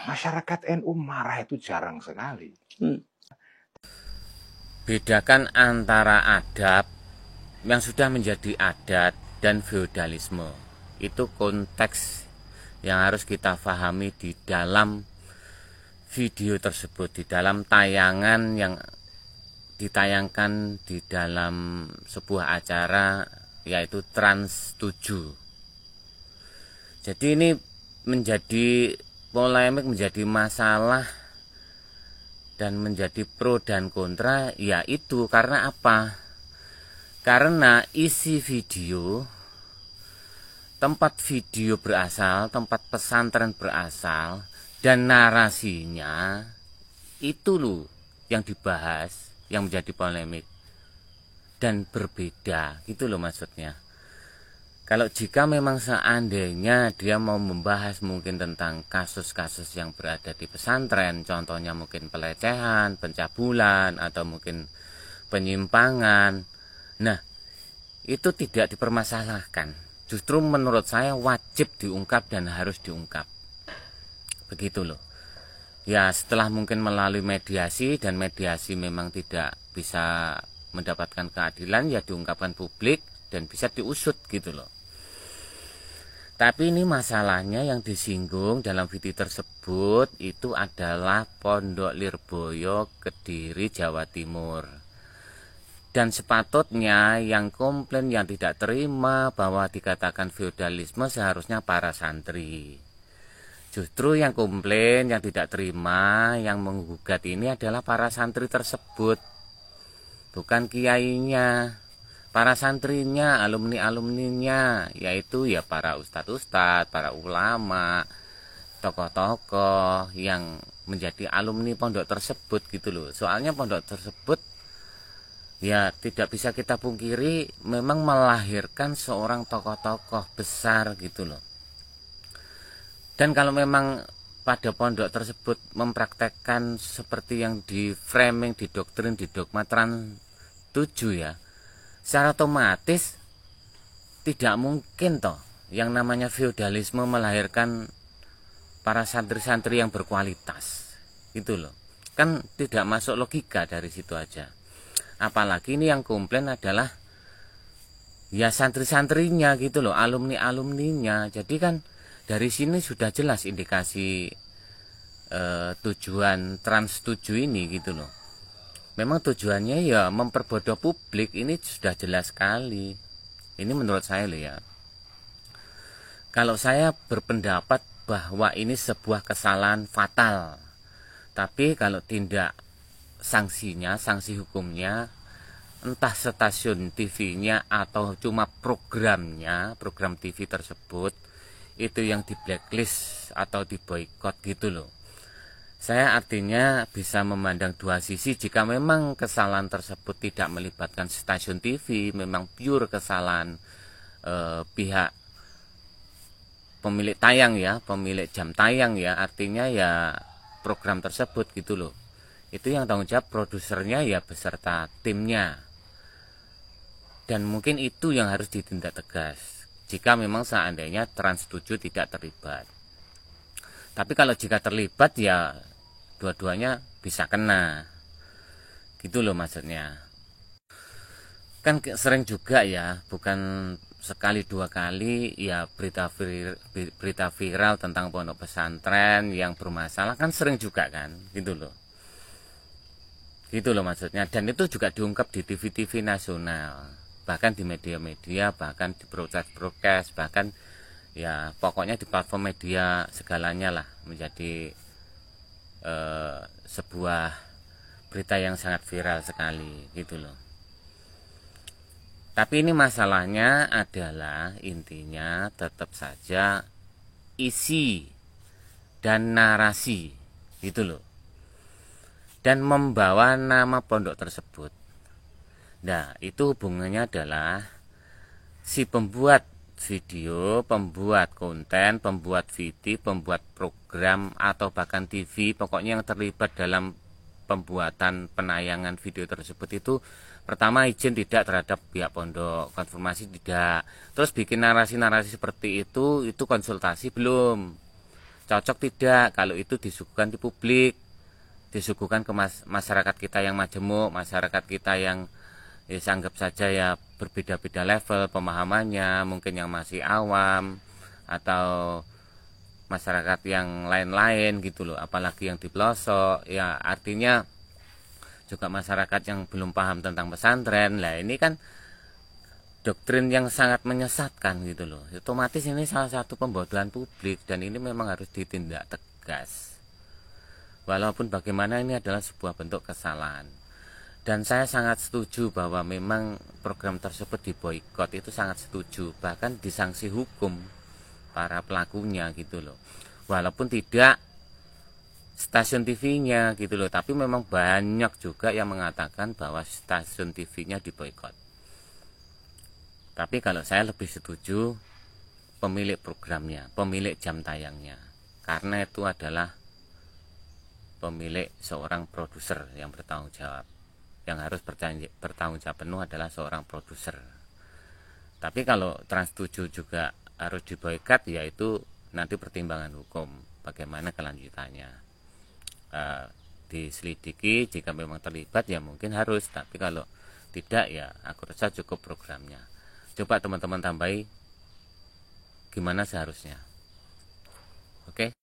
Masyarakat NU marah itu jarang sekali. Bedakan antara adab yang sudah menjadi adat dan feodalisme. Itu konteks yang harus kita pahami di dalam video tersebut, di dalam tayangan yang ditayangkan di dalam sebuah acara yaitu Trans 7. Jadi ini menjadi polemik, menjadi masalah dan menjadi pro dan kontra, yaitu karena apa? Karena isi video, tempat video berasal, tempat pesantren berasal, dan narasinya itu loh yang dibahas, yang menjadi polemik dan berbeda, gitu loh maksudnya. Kalau jika memang seandainya dia mau membahas mungkin tentang kasus-kasus yang berada di pesantren, contohnya mungkin pelecehan, pencabulan, atau mungkin penyimpangan, nah itu tidak dipermasalahkan. Justru menurut saya wajib diungkap dan harus diungkap. Begitu loh. Ya setelah mungkin melalui mediasi, dan mediasi memang tidak bisa mendapatkan keadilan, ya diungkapkan publik dan bisa diusut gitu loh. Tapi ini masalahnya yang disinggung dalam video tersebut itu adalah Pondok Lirboyo, Kediri, Jawa Timur. Dan sepatutnya yang komplain, yang tidak terima bahwa dikatakan feodalisme seharusnya para santri. Justru yang komplain, yang tidak terima, yang menggugat ini adalah para santri tersebut, bukan kiainya. Para santrinya, alumni-alumninya, yaitu ya para ustadz-ustadz, para ulama, tokoh-tokoh yang menjadi alumni pondok tersebut gitu loh. Soalnya pondok tersebut ya tidak bisa kita pungkiri memang melahirkan seorang tokoh-tokoh besar gitu loh. Dan kalau memang pada pondok tersebut mempraktekkan seperti yang di framing, di doktrin, di dogma Trans 7 ya, secara otomatis tidak mungkin toh yang namanya feodalisme melahirkan para santri-santri yang berkualitas. Gitu loh. Kan tidak masuk logika dari situ aja. Apalagi ini yang komplain adalah ya santri-santrinya gitu loh, alumni-alumninya. Jadi kan dari sini sudah jelas indikasi tujuan Trans 7 ini gitu loh. Memang tujuannya ya memperbodoh publik, ini sudah jelas sekali. Ini menurut saya loh ya. Kalau saya berpendapat bahwa ini sebuah kesalahan fatal. Tapi kalau tindak sanksinya, sanksi hukumnya, entah stasiun TV-nya atau cuma programnya, program TV tersebut, itu yang di blacklist atau di boykot gitu loh. Saya artinya bisa memandang dua sisi. Jika memang kesalahan tersebut tidak melibatkan stasiun TV, memang pure kesalahan pihak pemilik tayang ya, pemilik jam tayang ya, artinya ya program tersebut gitu loh. Itu yang tanggung jawab produsernya ya beserta timnya. Dan mungkin itu yang harus ditindak tegas jika memang seandainya Trans 7 tidak terlibat. Tapi kalau jika terlibat ya dua-duanya bisa kena. Gitu loh maksudnya. Kan sering juga ya, bukan sekali dua kali ya berita viral tentang pondok pesantren yang bermasalah, kan sering juga kan, gitu loh. Gitu loh maksudnya. Dan itu juga diungkap di TV-TV nasional, bahkan di media-media, bahkan di broadcast, bahkan ya pokoknya di platform media segalanya lah menjadi sebuah berita yang sangat viral sekali gitu loh. Tapi ini masalahnya adalah intinya tetap saja isi dan narasi gitu loh, dan membawa nama pondok tersebut. Nah itu hubungannya adalah si pembuat video, pembuat konten, pembuat VT, pembuat program atau bahkan TV, pokoknya yang terlibat dalam pembuatan penayangan video tersebut itu pertama izin tidak terhadap pihak pondok, konfirmasi tidak, terus bikin narasi-narasi seperti itu konsultasi belum, cocok tidak kalau itu disuguhkan di publik, disuguhkan ke masyarakat kita yang majemuk, masyarakat kita yang ya anggap saja ya berbeda-beda level pemahamannya, mungkin yang masih awam atau masyarakat yang lain-lain gitu loh, apalagi yang di pelosok ya, artinya juga masyarakat yang belum paham tentang pesantren. Lah ini kan doktrin yang sangat menyesatkan gitu loh, otomatis ini salah satu pembodohan publik dan ini memang harus ditindak tegas, walaupun bagaimana ini adalah sebuah bentuk kesalahan. Dan saya sangat setuju bahwa memang program tersebut diboikot, itu sangat setuju, bahkan disanksi hukum para pelakunya gitu loh, walaupun tidak stasiun TV-nya gitu loh, tapi memang banyak juga yang mengatakan bahwa stasiun TV-nya diboikot. Tapi kalau saya lebih setuju pemilik programnya, pemilik jam tayangnya, karena itu adalah pemilik seorang produser yang bertanggung jawab. Yang harus bertanggung jawab penuh adalah seorang produser. Tapi kalau Trans 7 juga harus diboikot, yaitu nanti pertimbangan hukum bagaimana kelanjutannya. Diselidiki, jika memang terlibat ya mungkin harus, tapi kalau tidak ya aku rasa cukup programnya. Coba teman-teman tambahi gimana seharusnya. Oke.